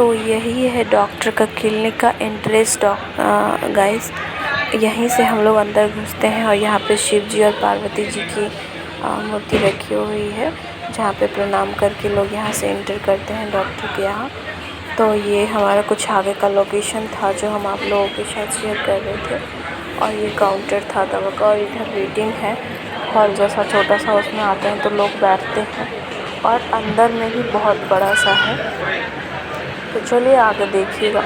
तो यही है डॉक्टर का क्लिनिक का एंट्रेंस गाइस। यहीं से हम लोग अंदर घुसते हैं और यहाँ पे शिव जी और पार्वती जी की मूर्ति रखी हुई है, जहाँ पे प्रणाम करके लोग यहाँ से एंटर करते हैं डॉक्टर के यहाँ। तो ये हमारा कुछ आगे का लोकेशन था जो हम आप लोगों के साथ शेयर कर रहे थे। और ये काउंटर था दवा का, और इधर वेटिंग है, हॉल जैसा छोटा सा, उसमें आते हैं तो लोग बैठते हैं। और अंदर में भी बहुत बड़ा सा है, तो चलिए आगे देखिएगा।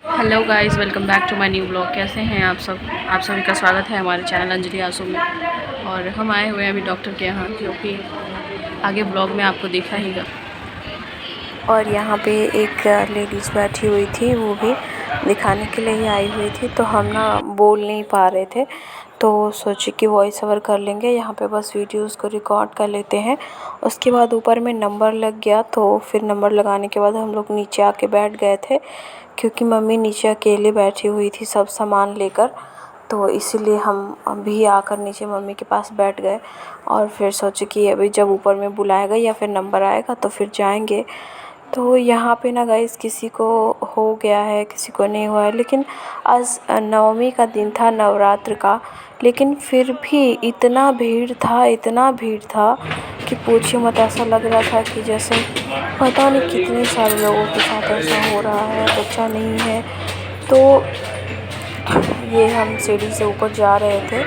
Hello guys, welcome back to my new blog. कैसे हैं आप सब? आप सभी का स्वागत है हमारे चैनल अंजलि आंसू में। और हम आए हुए हैं अभी डॉक्टर के यहाँ, क्योंकि आगे ब्लॉग में आपको देखा हीगा। और यहाँ पे एक लेडीज़ बैठी हुई थी, वो भी दिखाने के लिए ही आई हुई थी। तो हम ना बोल नहीं पा रहे थे, तो सोचे कि वॉइस ओवर कर लेंगे। यहाँ पे बस वीडियोस को रिकॉर्ड कर लेते हैं। उसके बाद ऊपर में नंबर लग गया, तो फिर नंबर लगाने के बाद हम लोग नीचे आके बैठ गए थे, क्योंकि मम्मी नीचे अकेले बैठी हुई थी सब सामान लेकर। तो इसीलिए हम भी आकर नीचे मम्मी के पास बैठ गए। और फिर सोचे कि अभी जब ऊपर में बुलाएगा या फिर नंबर आएगा तो फिर जाएंगे। तो यहाँ पे ना गाइस, किसी को हो गया है, किसी को नहीं हुआ है। लेकिन आज नवमी का दिन था, नवरात्र का, लेकिन फिर भी इतना भीड़ था कि पूछिए मत। ऐसा लग रहा था कि जैसे पता नहीं कितने सारे लोगों के साथ ऐसा हो रहा है, बच्चा नहीं है। तो ये हम सीढ़ी से ऊपर जा रहे थे,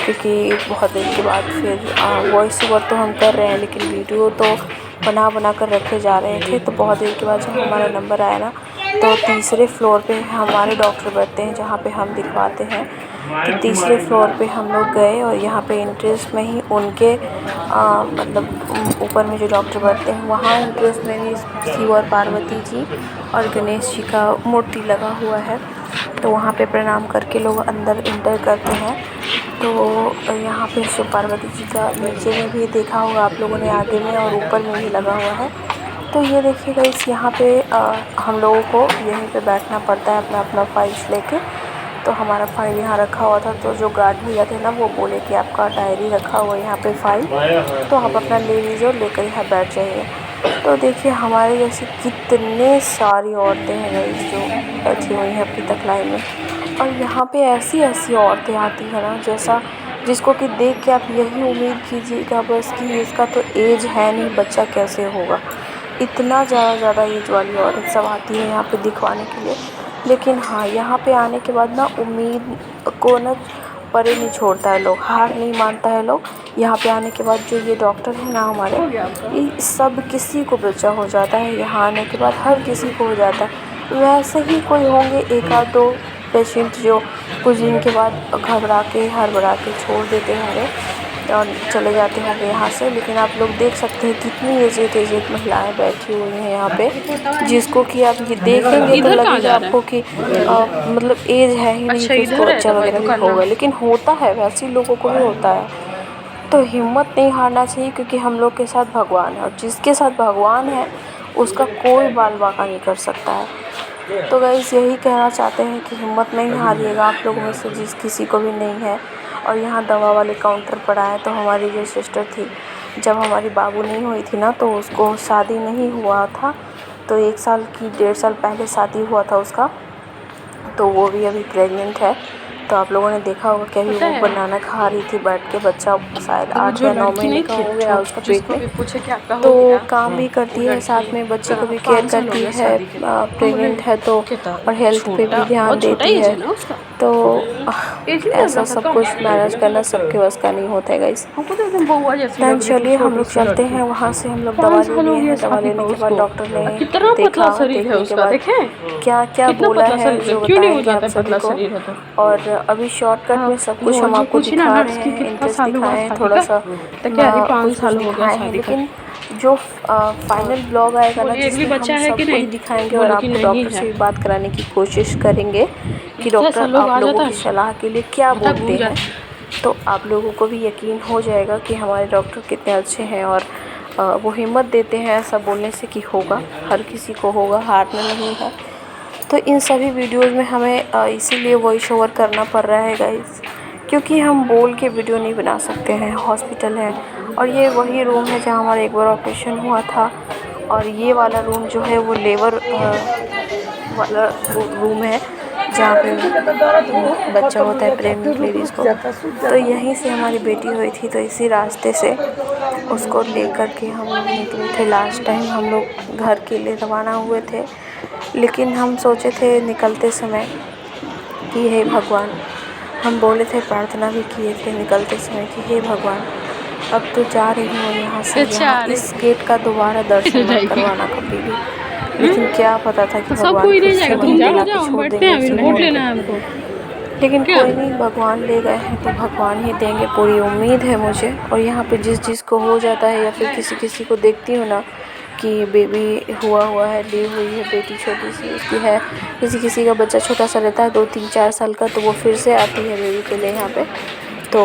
क्योंकि बहुत देर के बाद फिर वॉइस ओवर तो हम कर रहे हैं, लेकिन वीडियो तो बना कर रखे जा रहे थे। तो बहुत देर के बाद जब हमारा नंबर आया ना, तो तीसरे फ्लोर पे हमारे डॉक्टर बैठते हैं, जहाँ पे हम दिखवाते हैं। तो तीसरे फ्लोर पे हम लोग गए, और यहाँ पे एंट्रेंस में ही उनके मतलब ऊपर में जो डॉक्टर बैठते हैं, वहाँ एंट्रेंस में भी शिव और पार्वती जी और गणेश जी का मूर्ति लगा हुआ है। तो वहाँ पे प्रणाम करके लोग अंदर इंटर करते हैं। तो यहाँ पे शिव पार्वती जी का नीचे में भी देखा होगा आप लोगों ने, आगे में और ऊपर में भी लगा हुआ है। तो ये देखिएगा, इस यहाँ पे हम लोगों को यहीं पे बैठना पड़ता है अपना अपना फाइल्स लेके। तो हमारा फ़ाइल यहाँ रखा हुआ था, तो जो गार्ड भैया थे ना, वो बोले कि आपका डायरी रखा हुआ है यहाँ पे फ़ाइल, तो आप अपना ले लीजिए और लेकर यहाँ बैठ जाइए। तो देखिए हमारे जैसे कितने सारी औरतें हैं गाइस जो बैठी हुई हैं अपनी तक लाइन में। और यहाँ पे ऐसी ऐसी औरतें आती हैं ना, जैसा जिसको कि देख के आप यही उम्मीद कीजिएगा बस कि इसका तो एज है नहीं, बच्चा कैसे होगा। इतना ज़्यादा एज वाली औरत सब आती है यहाँ पे दिखवाने के लिए। लेकिन हाँ, यहाँ पे आने के बाद ना उम्मीद को ना परे नहीं छोड़ता है लोग, हार नहीं मानता है लोग। यहाँ पे आने के बाद जो ये डॉक्टर है ना हमारे, ये सब किसी को बच्चा हो जाता है। यहाँ आने के बाद हर किसी को हो जाता है। वैसे ही कोई होंगे एक आध दो पेशेंट जो कुछ दिन के बाद घबरा के हड़बड़ा के छोड़ देते होंगे और चले जाते होंगे यहाँ से। लेकिन आप लोग देख सकते हैं कितनी एजेड महिलाएं बैठी हुई हैं यहाँ पे, जिसको कि आप ये देखेंगे तो लगेगा आपको कि मतलब एज है ही नहीं कि उसको बच्चा वगैरह भी होगा, लेकिन होता है, वैसे लोगों को भी होता है। तो हिम्मत नहीं हारना चाहिए, क्योंकि हम लोग के साथ भगवान है, और जिसके साथ भगवान है उसका कोई बाल बाका नहीं कर सकता है। तो गाइस यही कहना चाहते हैं कि हिम्मत नहीं हारिएगा, आप लोगों में से जिस किसी को भी नहीं है। और यहाँ दवा वाले काउंटर पर आए, तो हमारी जो सिस्टर थी, जब हमारी बाबू नहीं हुई थी ना, तो उसको शादी नहीं हुआ था, तो 1 साल की 1.5 साल पहले शादी हुआ था उसका। तो वो भी अभी प्रेग्नेंट है। तो आप लोगों ने देखा होगा कि अभी वो बनाना खा रही थी बैठ के, बच्चा शायद 8 या 9 महीने का हो गया उसका पेट में। तो काम भी करती है, साथ में बच्चे को भी केयर करती है, प्रेग्नेंट है तो, और हेल्थ पे भी ध्यान देती है। तो ऐसा सब कुछ मैनेज करना सबके बस का नहीं होता है गाइस। दैन चलिए हम लोग चलते हैं, वहाँ से हम लोग दवा ले लिए हैं। दवा लेने के बाद डॉक्टर ने देखा, देखने के बाद क्या क्या बोला है जो बताएंगे आप सभी को। और अभी शॉर्टकट में सब कुछ हम आपको दिखा रहे हैं, इंटरेस्ट दिखाए हैं, थोड़ा सा कुछ दिखाए हैं। लेकिन जो फाइनल ब्लॉग आएगा ना, जिसमें हम सब कुछ दिखाएंगे और आपको डॉक्टर से भी बात कराने की कोशिश करेंगे कि डॉक्टर आप लोगों की सलाह के लिए क्या बोलते हैं। तो आप लोगों को भी यकीन हो जाएगा कि हमारे डॉक्टर कितने अच्छे हैं, और वो हिम्मत देते हैं ऐसा बोलने से कि होगा, हर किसी को होगा, हारना नहीं है। तो इन सभी वीडियोज़ में हमें इसीलिए वॉइस ओवर करना पड़ रहा है गाइस, क्योंकि हम बोल के वीडियो नहीं बना सकते हैं। हॉस्पिटल है, और ये वही रूम है जहाँ हमारा एक बार ऑपरेशन हुआ था, और ये वाला रूम जो है वो लेबर वाला रूम है जहाँ पे बच्चा होता है प्रेग्नेंट लेडीज़ को। तो यहीं से हमारी बेटी हुई थी, तो इसी रास्ते से उसको लेकर के हम लोग निकले थे। लास्ट टाइम हम लोग घर के लिए रवाना हुए थे, लेकिन हम सोचे थे निकलते समय कि हे भगवान, हम बोले थे, प्रार्थना भी किए थे निकलते समय कि हे भगवान, अब तो जा रही हूँ यहाँ से, यहाँ इस गेट का दोबारा दर्शन मत करवाना कभी भी। लेकिन क्या पता था कि भगवान फिर से वहीं मिला के छोड़ देंगे। लेकिन कोई नहीं, भगवान ले गए हैं तो भगवान ही देंगे, पूरी उम्मीद है मुझे। और यहाँ पे जिस को हो जाता है या फिर किसी को देखती हूँ ना कि बेबी हुआ है, ली हुई है बेटी, छोटी सी उसकी है, किसी का बच्चा छोटा सा रहता है 2-3-4 साल का, तो वो फिर से आती है बेबी के लिए यहाँ पे, तो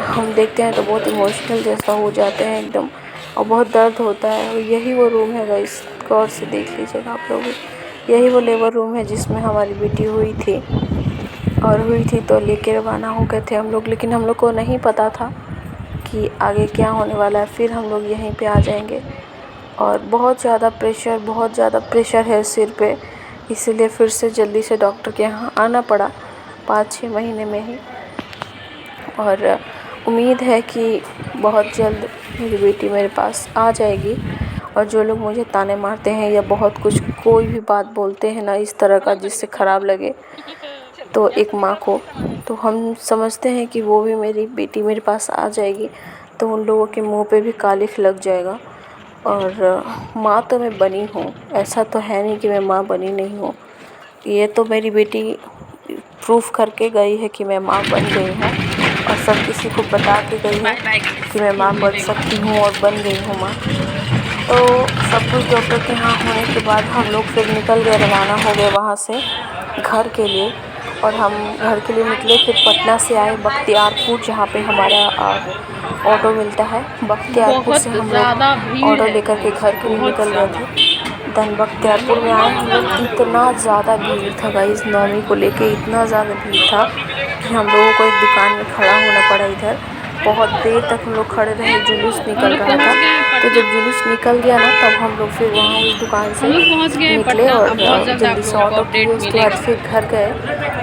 हम देखते हैं तो बहुत इमोशनल जैसा हो जाते हैं एकदम, और बहुत दर्द होता है। और यही वो रूम है गाइस, गौर से देख लीजिएगा आप लोग, यही वो लेबर रूम है जिसमें हमारी बेटी हुई थी तो लेके रवाना हो गए थे हम लोग। लेकिन हम लोग को नहीं पता था कि आगे क्या होने वाला है। फिर हम लोग यहीं पे आ जाएंगे, और बहुत ज़्यादा प्रेशर है सिर पे, इसीलिए फिर से जल्दी से डॉक्टर के यहाँ आना पड़ा 5-6 महीने में ही। और उम्मीद है कि बहुत जल्द मेरी बेटी मेरे पास आ जाएगी। और जो लोग मुझे ताने मारते हैं या बहुत कुछ कोई भी बात बोलते हैं ना इस तरह का जिससे ख़राब लगे तो एक माँ को, तो हम समझते हैं कि वो भी मेरी बेटी मेरे पास आ जाएगी तो उन लोगों के मुंह पे भी कालिख लग जाएगा। और माँ तो मैं बनी हूँ, ऐसा तो है नहीं कि मैं माँ बनी नहीं हूँ। ये तो मेरी बेटी प्रूफ करके गई है कि मैं माँ बन गई हूँ, और सब किसी को बता के गई है कि मैं माँ बन सकती हूँ और बन गई हूँ माँ। तो सब कुछ डॉक्टर के यहाँ होने के बाद हम लोग फिर निकल गए, रवाना हो गए वहाँ से घर के लिए। और हम घर के लिए निकले, फिर पटना से आए बख्तियारपुर, जहाँ पे हमारा ऑटो मिलता है। बख्तियारपुर से हम लोग ऑटो लेकर के घर के लिए निकल गए थे। देन बख्तियारपुर में आए हम लोग, इतना ज़्यादा भीड़ था गाइस, नौमी को लेके इतना ज़्यादा भीड़ था कि हम लोगों को एक दुकान में खड़ा होना पड़ा इधर। बहुत देर तक हम लोग खड़े रहे, जुलूस निकल रहा था। तो जब जुलूस निकल गया ना तब हम लोग फिर वहाँ उस दुकान से निकले और जल्दी से ऑटो किए, उसके बाद फिर घर गए।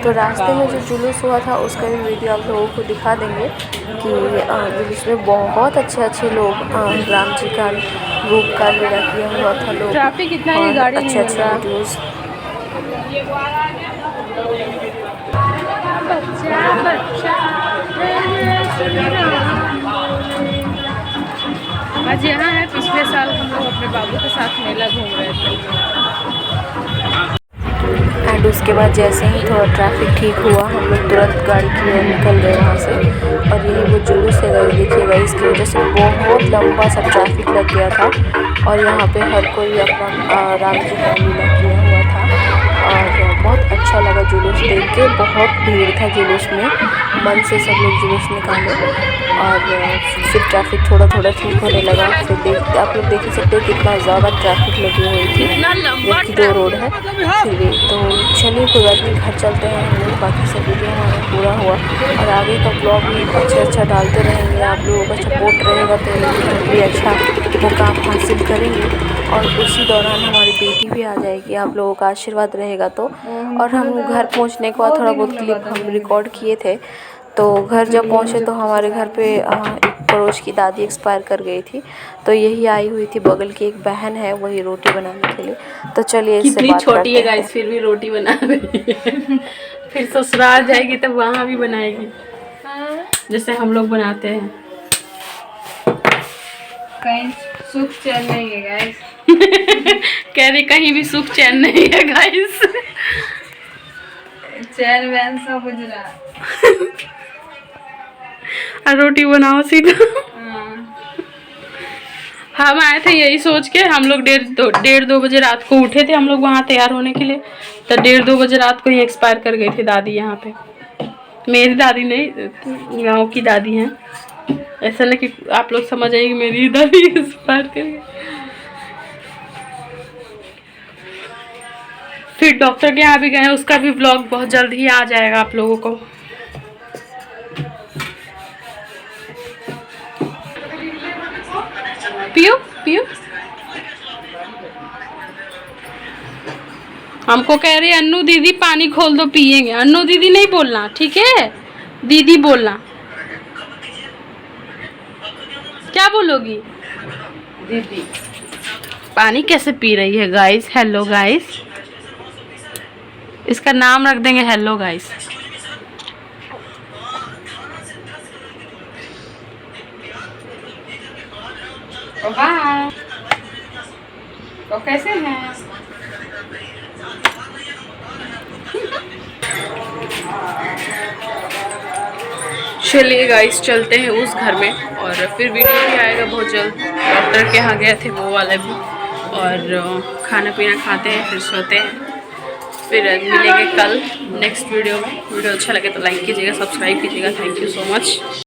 तो रास्ते में जो जुलूस हुआ था उसका भी वीडियो आप लोगों को दिखा देंगे कि जुलूस में बहुत अच्छे लोग राम जी का रूप का लीला किया हुआ था लोग, और अच्छे वीडियोज़। आज यहाँ है, पिछले साल हम लोग अपने बाबू के साथ मेला घूम रहे थे। एंड उसके बाद जैसे ही थोड़ा ट्रैफिक ठीक हुआ हम लोग तुरंत गाड़ी की ओर निकल गए वहाँ से। और यही वो जुलूस है गाइस, देखिएगा इसकी वजह से बहुत लंबा सा ट्रैफिक लग गया था। और यहाँ पे हर कोई अपना राम जी का लीला किया हुआ था, और बहुत अच्छा लगा जुलूस देख के। बहुत भीड़ था जुलूस में, मन से सब लोग जुलूस निकाले। और फिर ट्रैफिक थोड़ा ठीक होने लगा। फिर आप लोग देख ही सकते हैं कितना ज़्यादा ट्रैफिक लगी हुई थी, जबकि 2 रोड है। फिर भी तो चलिए कोई बात नहीं, घर चलते हैं हम लोग। बाकी सब वीडियो हमारा पूरा हुआ, और आगे का ब्लॉग भी अच्छा डालते रहेंगे। आप लोगों का सपोर्ट रहेगा तो हम भी अच्छा मुकाम हासिल करेंगे। और उसी दौरान हमारी बेटी भी आ जाएगी, आप लोगों का आशीर्वाद रहेगा तो। और हम घर पहुंचने के बाद थोड़ा बहुत क्लिप हम रिकॉर्ड किए थे। तो घर जब पहुंचे तो हमारे घर पे एक पड़ोस की दादी एक्सपायर कर गई थी, तो यही आई हुई थी। बगल की एक बहन है, वही रोटी बनाने के लिए। तो चलिए इससे बात करते हैं। छोटी है गाइस, फिर भी रोटी बना रही है। फिर ससुराल जाएगी तब वहाँ भी बनाएगी, जैसे हम लोग बनाते हैं। कहीं सुख चैन नहीं है गाइस। कह रही कहीं भी सुख चैन नहीं है गाइस। चैन वैन सब गुजरा। रोटी बनाओ सीधा। हम आए थे यही सोच के, हम लोग 1:30-2 बजे रात को उठे थे हम लोग वहाँ तैयार होने के लिए। तो 1:30-2 बजे रात को ही एक्सपायर कर गई थी दादी यहाँ पे। मेरी दादी नहीं, गाँव की दादी हैं। ऐसा नहीं कि आप लोग समझ आइए मेरी दादी एक्सपायर कर गई। फिर डॉक्टर के यहाँ भी गए, उसका भी ब्लॉग बहुत जल्द ही आ जाएगा आप लोगों को। पियो पियो हमको कह रही अन्नू दीदी पानी खोल दो पिएंगे। अन्नू दीदी नहीं बोलना, ठीक है, दीदी बोलना। क्या बोलोगी? दीदी। पानी कैसे पी रही है गाइस? हेलो गाइस, इसका नाम रख देंगे हेलो गाइस। तो कैसे हैं? चलिए गाइस चलते हैं उस घर में, और फिर वीडियो भी आएगा बहुत जल्द। डॉक्टर के यहाँ गए थे वो वाला भी, और खाना पीना खाते हैं, फिर सोते हैं, फिर मिलेंगे कल नेक्स्ट वीडियो में। वीडियो अच्छा लगे तो लाइक कीजिएगा, सब्सक्राइब कीजिएगा। Thank you so much.